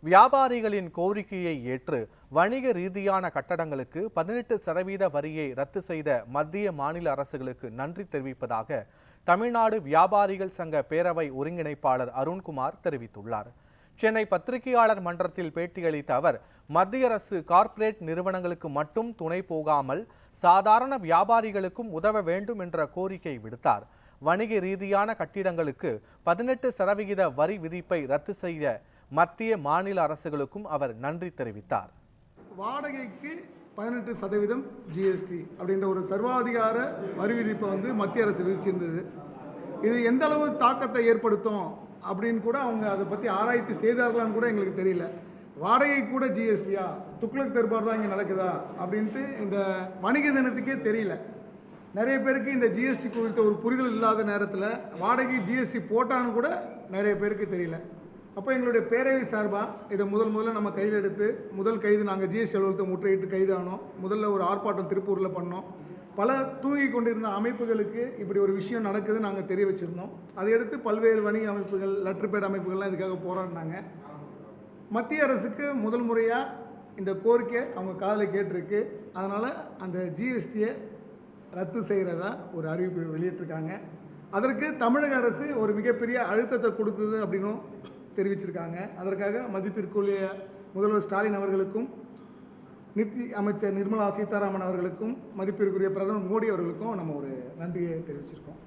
வியாபாரிகளின் கோரிக்கையை ஏற்று வணிக ரீதியான கட்டடங்களுக்கு 18% வரியை ரத்து செய்த மத்திய மாநில அரசுகளுக்கு நன்றி தெரிவிப்பதாக தமிழ்நாடு வியாபாரிகள் சங்க பேரவை ஒருங்கிணைப்பாளர் அருண்குமார் தெரிவித்துள்ளார். சென்னை பத்திரிகையாளர் மன்றத்தில் பேட்டியளித்த அவர், மத்திய அரசு கார்ப்பரேட் நிறுவனங்களுக்கு மட்டும் துணை போகாமல் சாதாரண வியாபாரிகளுக்கும் உதவ வேண்டும் என்ற கோரிக்கை விடுத்தார். வணிக ரீதியான கட்டிடங்களுக்கு 18% வரி விதிப்பை ரத்து செய்த மத்திய மாநில அரசுகளுக்கும் அவர் நன்றி தெரிவித்தார். வாடகைக்கு 18% ஜிஎஸ்டி அப்படின்ற ஒரு சர்வாதிகார வரி விதிப்பை மத்திய அரசு விதிச்சிருந்தது. இது எந்த அளவு தாக்கத்தை ஏற்படுத்தும் அப்படின்னு கூட அவங்க அதை பற்றி ஆராய்ச்சி செய்தார்களான்னு கூட எங்களுக்கு தெரியல. வாடகை கூட ஜிஎஸ்டியா, துக்ளக் தர்பார் தான் இங்கே நடக்குதா அப்படின்ட்டு இந்த வணிக தினத்துக்கே தெரியல. நிறைய பேருக்கு இந்த ஜிஎஸ்டி குறித்த ஒரு புரிதல் இல்லாத நேரத்தில் வாடகை ஜிஎஸ்டி போட்டான்னு கூட நிறைய பேருக்கு தெரியல. அப்போ எங்களுடைய பேரவை சார்பாக இதை முதல்ல நம்ம கையில் எடுத்து முதல் கைது நாங்கள் ஜிஎஸ்டி அலுவலகத்தை முற்றுகையிட்டு கைதானோம். முதல்ல ஒரு ஆர்ப்பாட்டம் திருப்பூரில் பண்ணோம். பல தூங்கி கொண்டிருந்த அமைப்புகளுக்கு இப்படி ஒரு விஷயம் நடக்குதுன்னு நாங்கள் தெரிய வச்சுருந்தோம். அதை எடுத்து பல்வேறு வணிக அமைப்புகள், லெட்டர்பேட் அமைப்புகள்லாம் இதுக்காக போராடினாங்க. மத்திய அரசுக்கு முதல் முறையாக இந்த கோரிக்கை அவங்க காதில் கேட்டிருக்கு. அதனால் அந்த ஜிஎஸ்டியை ரத்து செய்கிறதா ஒரு அறிவிப்பு வெளியிட்டிருக்காங்க. அதற்கு தமிழக அரசு ஒரு மிகப்பெரிய அழுத்தத்தை கொடுத்தது அப்படின்னும் தெரிவிச்சிருக்காங்க. அதற்காக மதிப்பிற்குரிய முதல்வர் ஸ்டாலின் அவர்களுக்கும், நிதி அமைச்சர் நிர்மலா சீதாராமன் அவர்களுக்கும், மதிப்பிற்குரிய பிரதமர் மோடி அவர்களுக்கும் நம்ம ஒரு நன்றியை தெரிவிச்சிருக்கோம்.